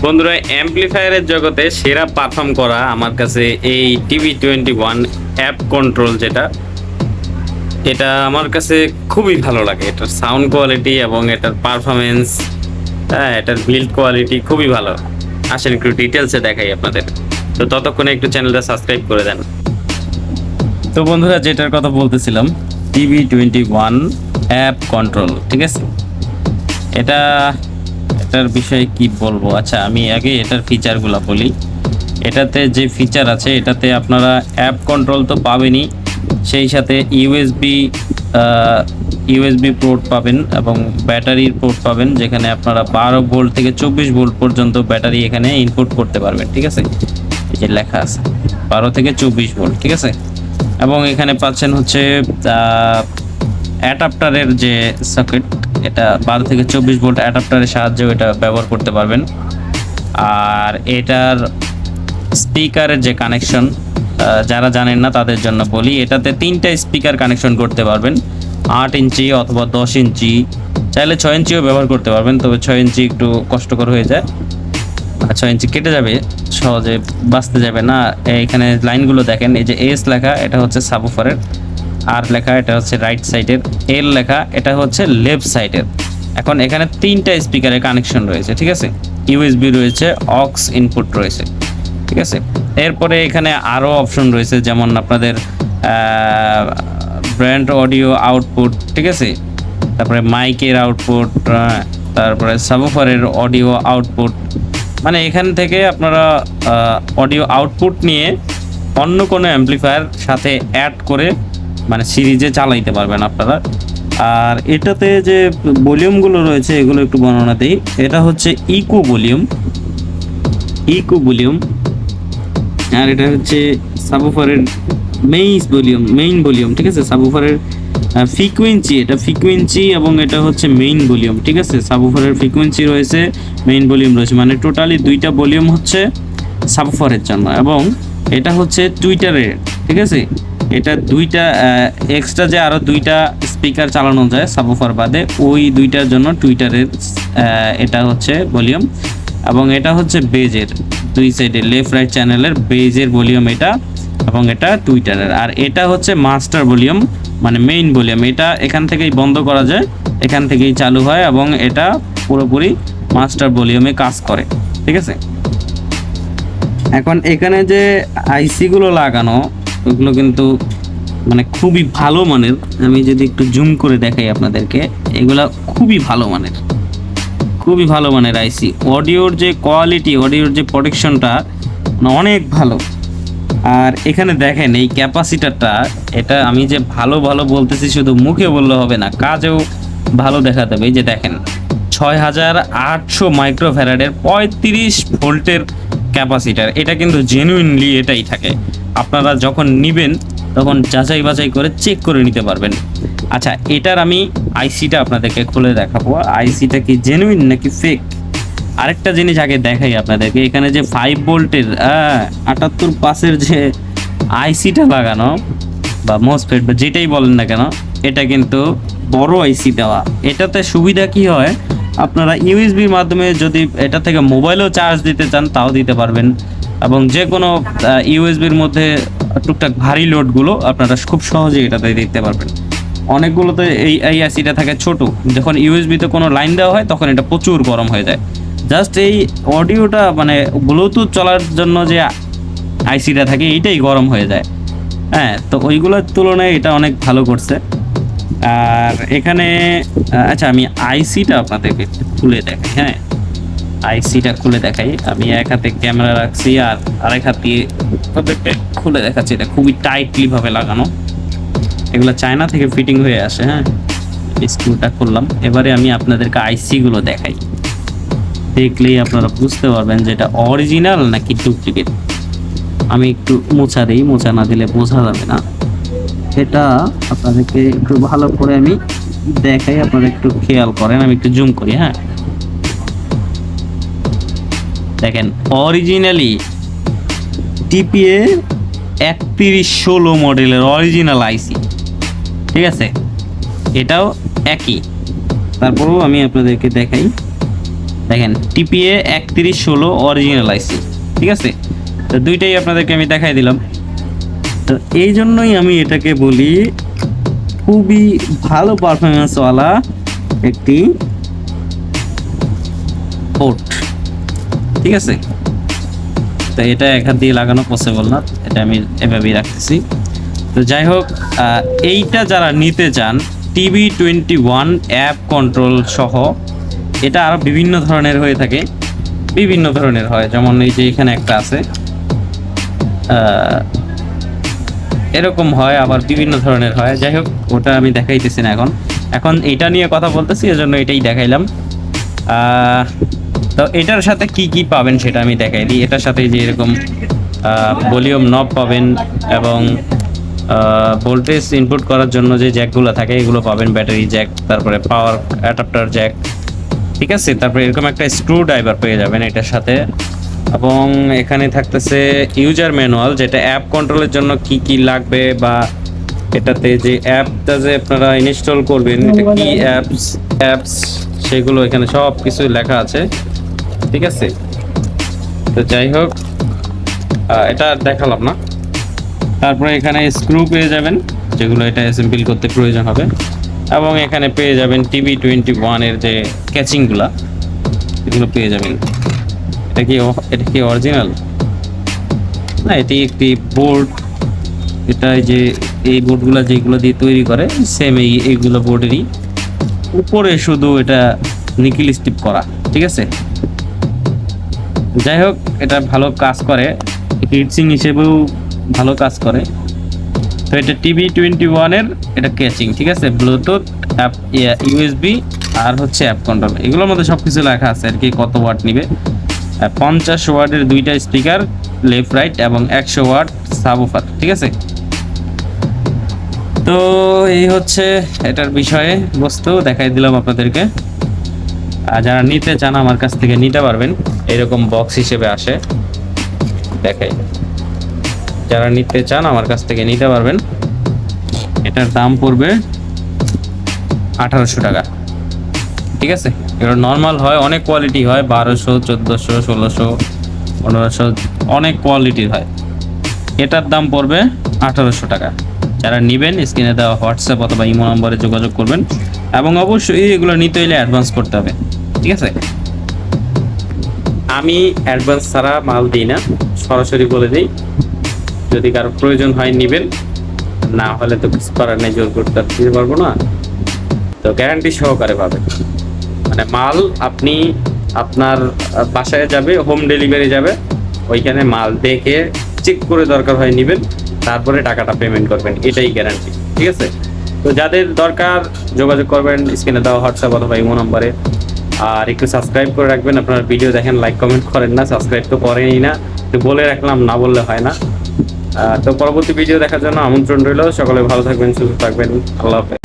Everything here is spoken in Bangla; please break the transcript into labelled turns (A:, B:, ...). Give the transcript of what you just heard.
A: বন্ধুরা, অ্যাম্পলিফায়ারের জগতে সেরা পারফর্ম করা আমার কাছে এই TV21 অ্যাপ কন্ট্রোল, এটা আমার কাছে খুবই ভালো লাগে। এটার সাউন্ড কোয়ালিটি এবং এটার পারফরমেন্স, এটার বিল্ড কোয়ালিটি খুবই ভালো। আসেন একটু ডিটেলসে দেখাই আপনাদের। তো ততক্ষণে একটু চ্যানেলটা সাবস্ক্রাইব করে দেন। তো বন্ধুরা, যেটার কথা বলতেছিলাম, TV21 অ্যাপ কন্ট্রোল, ঠিক আছে। এটার বিষয়ে কি বলবো? আচ্ছা, আমি আগে এটার ফিচারগুলো বলি। এটাতে যে ফিচার আছে, এটাতে আপনারা অ্যাপ কন্ট্রোল তো পাবেনই, সেই সাথে ইউএসবি পোর্ট পাবেন এবং ব্যাটারির পোর্ট পাবেন, যেখানে আপনারা 12 ভোল্ট থেকে 24 ভোল্ট পর্যন্ত ব্যাটারি এখানে ইনপুট করতে পারবেন, ঠিক আছে। এই যে লেখা আছে 12 থেকে 24 ভোল্ট, ঠিক আছে। এবং এখানে পাচ্ছেন হচ্ছে অ্যাডাপ্টারের যে সকেট, এটা 12 থেকে 24 ভোল্ট অ্যাডাপ্টারের সাহায্যেও এটা ব্যবহার করতে পারবেন। আর এটার স্পিকারের যে কানেকশন, যারা জানেন না তাদের জন্য বলি, এটাতে 3টা স্পিকার কানেকশন করতে পারবেন, 8 ইঞ্চি অথবা 10 ইঞ্চি, চাইলে 6 ইঞ্চিও ব্যবহার করতে পারবেন। তবে 6 ইঞ্চি একটু কষ্টকর হয়ে যায়, 6 ইঞ্চি কেটে যাবে, সহজে বাঁচতে যাবে না। এখানে লাইনগুলো দেখেন, এই যে এস লেখা এটা হচ্ছে সাবউফারের, আর লেখা এটা হচ্ছে রাইট সাইডের, এল লেখা এটা হচ্ছে লেফট সাইডের। এখন এখানে 3টা স্পিকারের কানেকশন রয়েছে, ঠিক আছে। ইউএসবি রয়েছে, অক্স ইনপুট রয়েছে, ঠিক আছে। এরপরে এখানে আরও অপশন রয়েছে, যেমন আপনাদের ব্র্যান্ড অডিও আউটপুট, ঠিক আছে। তারপরে মাইকের আউটপুট, তারপরে সাবউফারের অডিও আউটপুট। মানে এখান থেকে আপনারা অডিও আউটপুট নিয়ে অন্য কোনো অ্যাম্পলিফায়ার সাথে অ্যাড করে মানে সিরিজে চালাইতে পারবেন আপনারা। আর এটাতে যে ভলিউমগুলো রয়েছে এগুলো একটু বর্ণনা দিই। এটা হচ্ছে ইকো ভলিউম, আর এটা হচ্ছে সাবউফারের মেইন ভলিউম, ঠিক আছে। সাবউফারের ফ্রিকোয়েন্সি, এটা ফ্রিকোয়েন্সি এবং এটা হচ্ছে মেইন ভলিউম, ঠিক আছে। সাবউফারের ফ্রিকোয়েন্সি রয়েছে, মেইন ভলিউম রয়েছে, মানে টোটালি 2টা ভলিউম হচ্ছে সাবউফারের জন্য। এবং এটা হচ্ছে টুইটারের, ঠিক আছে। এটা 2টা এক্সট্রা যে আরও 2টা স্পিকার চালানো যায় সাবউফার বাদে, ওই 2টার জন্য টুইটারের এটা হচ্ছে ভলিউম। এবং এটা হচ্ছে বেজের, 2 সাইডে লেফট রাইট চ্যানেলের বেজের ভলিউম এটা, এবং এটা টুইটারের। আর এটা হচ্ছে মাস্টার ভলিউম, মানে মেইন ভলিউম। এটা এখান থেকেই বন্ধ করা যায়, এখান থেকেই চালু হয়, এবং এটা পুরোপুরি মাস্টার ভলিউমে কাজ করে, ঠিক আছে। এখন এখানে যে আইসিগুলো লাগানো, ওগুলো কিন্তু মানে খুবই ভালো মানের। আমি যদি একটু জুম করে দেখাই আপনাদেরকে, এগুলা খুবই ভালো মানের আইসি। অডিওর যে কোয়ালিটি, অডিওর যে প্রোটেকশনটা অনেক ভালো। আর এখানে দেখেন এই ক্যাপাসিটারটা, এটা আমি যে ভালো বলতেছি, শুধু মুখে বললে হবে না, কাজেও ভালো দেখা দেবে। এই যে দেখেন 6800 মাইক্রোফ্যারাডের 35 ভোল্টের ক্যাপাসিটার। এটা কিন্তু জেনুইনলি এটাই থাকে। আপনারা যখন নেবেন তখন যাচাই বাছাই করে চেক করে নিতে পারবেন। আচ্ছা, এটার আমি আইসিটা আপনাদেরকে খুলে দেখাবো, আইসিটা কি জেনুইন নাকি ফেক। আরেকটা জিনিস আগে দেখাই আপনাদেরকে, এখানে যে 5 ভোল্টের 78 পাসের যে আইসিটা লাগানো, বা মসফেট বা যেটাই বলেন না কেন, এটা কিন্তু বড় আইসি দেওয়া। এটাতে সুবিধা কি হয়, আপনারা ইউএসবির মাধ্যমে যদি এটা থেকে মোবাইলেও চার্জ দিতে চান তাও দিতে পারবেন, এবং যে কোনো ইউএসবির মধ্যে টুকটাক ভারী লোডগুলো আপনারা খুব সহজেই এটাতে দিতে পারবেন। অনেকগুলোতে এই আইসিটা থাকে ছোট, যখন ইউএসবিতে কোনো লাইন দেওয়া হয় তখন এটা প্রচুর গরম হয়ে যায়। জাস্ট এই অডিওটা মানে ব্লুটুথ চলার জন্য যে আইসিটা থাকে এইটাই গরম হয়ে যায়। তো ওইগুলোর তুলনায় এটা অনেক ভালো করছে। আর এখানে আচ্ছা, আমি আইসিটা আপনাদেরকে খুলে দেখাই। আইসিটা খুলে দেখাই। আমি এক হাতে ক্যামেরা রাখছি আর আরেক হাত দিয়ে আপনাদেরকে খুলে দেখাচ্ছি। এটা খুবই টাইটলি ভাবে লাগানো, এগুলো চায়না থেকে ফিটিং হয়ে আসে। স্ক্রুটা খুললাম, এবারে আমি আপনাদেরকে আইসিগুলো দেখাই। দেখলেই আপনারা বুঝতে পারবেন যে এটা অরিজিনাল নাকি ডুপ্লিকেট। আমি একটু মোছা দিই, মোছা না দিলে বোঝা যাবে না। এটা আপনাদেরকে একটু ভালো করে আমি দেখাই, আপনারা একটু খেয়াল করেন। আমি একটু জুম করি। দেখেন, অরিজিনালি টিপিএ 3116 মডেলের অরিজিনাল আইসি, ঠিক আছে। এটাও একই। তারপরেও আমি আপনাদেরকে দেখাই, দেখেন টিপিএ 3116 অরিজিনাল আইসি, ঠিক আছে। তো দুইটাই আপনাদেরকে আমি দেখাই দিলাম। তো এই জন্যই আমি এটাকে বলি খুবই ভালো পারফরমেন্সওয়ালা একটি পোর্ট, ঠিক আছে। তো এটা এক হাত দিয়ে লাগানো পসিবল না, এটা আমি এভাবেই রাখতেছি। তো যাই হোক, এইটা যারা নিতে চান TB21 অ্যাপ কন্ট্রোল সহ, এটা আরও বিভিন্ন ধরনের হয়ে থাকে, বিভিন্ন ধরনের হয়, যেমন এই যে এখানে একটা আছে এরকম হয়, আবার বিভিন্ন ধরনের হয়। যাই হোক, ওটা আমি দেখাইতেছি না এখন, এখন এটা নিয়ে কথা বলতেছি, এজন্য এটাই দেখাইলাম। তো এটার সাথে কি কি পাবেন সেটা আমি দেখাই দিই। এটার সাথে যে এরকম ভলিউম নব পাবেন, এবং ভোল্টেজ ইনপুট করার জন্য যে জ্যাকগুলো থাকে এগুলো পাবেন, ব্যাটারি জ্যাক, তারপরে পাওয়ার অ্যাডাপ্টার জ্যাক, ঠিক আছে। তারপরে এরকম একটা স্ক্রু ড্রাইভার পেয়ে যাবেন এটার সাথে, এবং এখানে থাকতেছে ইউজার ম্যানুয়াল, যেটা অ্যাপ কন্ট্রোলের জন্য কি কি লাগবে, বা এটাতে যে অ্যাপটা যে আপনারা ইনস্টল করবেন, এটা কি অ্যাপস সেগুলো এখানে সব কিছু লেখা আছে, ঠিক আছে। তো যাই হোক, এটা দেখালাম না। তারপরে এখানে স্ক্রু পেয়ে যাবেন, যেগুলো এটা অ্যাসেম্বল করতে প্রয়োজন হবে, এবং এখানে পেয়ে যাবেন TB21 এর যে ক্যাচিংগুলা, এগুলো পেয়ে যাবেন। এটা কি অরিজিনাল না, এটি একটি বোর্ড। এটা যে এই বোর্ডগুলো যেগুলো দিয়ে তৈরি করে সেম এইগুলো বোর্ডেরই উপরে, শুধু এটা নিকেল স্টিপ করা, ঠিক আছে। যাই হোক, এটা ভালো কাজ করে, হিটসিং হিসেবেও ভালো কাজ করে। তো এটা TB21 এর এটা ক্যাচিং, ঠিক আছে, ব্লুটুথ, অ্যাপ, USB, আর হচ্ছে অ্যাপ কন্ট্রোল, এগুলোর মধ্যে সব কিছু লেখা আছে আর কি, কত ওয়াট নিবে। 50 ওয়াটের দুইটা স্পিকার লেফট রাইট, এবং 100 ওয়াট সাবউফার, ঠিক আছে। তো এই হচ্ছে এটার বিষয়ে বস্তু, দেখাই দিলাম আপনাদেরকে। আর যারা নিতে চান আমার কাছ থেকে নিতে পারবেন, এরকম বক্স হিসেবে আসে, দেখাই। যারা নিতে চান আমার কাছ থেকে নিতে পারবেন। এটার দাম পড়বে 1800 টাকা, ঠিক আছে। এটা নর্মাল হয়, অনেক কোয়ালিটি হয়, 1200, 1400, 1600, 1500, অনেক কোয়ালিটির হয়। এটার দাম পড়বে 1800 টাকা। যারা নেবেন স্ক্রিনে দেওয়া হোয়াটসঅ্যাপ অথবা ইমো নম্বরে যোগাযোগ করবেন, এবং অবশ্যই এগুলো নিতে হলে অ্যাডভান্স করতে হবে, ঠিক আছে। আমি অ্যাডভান্স ছাড়া মাল দিই না, সরাসরি বলে দিই, যদি কারো প্রয়োজন হয় নেবেন, না হলে তো কিছু করার নেই, জোর করতে দিতে পারবো না। তো গ্যারান্টি সহকারে পাবেন, মানে মাল আপনি আপনার বাসায় যাবে, হোম ডেলিভারি যাবে, ওইখানে মাল দেখে চেক করে দরকার হয় নেবেন, তারপরে টাকাটা পেমেন্ট করবেন, এটাই গ্যারান্টি, ঠিক আছে। তো যাদের দরকার যোগাযোগ করবেন স্ক্রিনে দেওয়া হোয়াটসঅ্যাপ অথবা ইমো নম্বরে। আর একটু সাবস্ক্রাইব করে রাখবেন, আপনারা ভিডিও দেখেন, লাইক কমেন্ট করেন না, সাবস্ক্রাইব তো করেনই না, একটু বলে রাখলাম, না বললে হয় না। তো পরবর্তী ভিডিও দেখার জন্য আমন্ত্রণ রইল। সকলে ভালো থাকবেন, সুস্থ থাকবেন, আল্লাহ হাফেজ।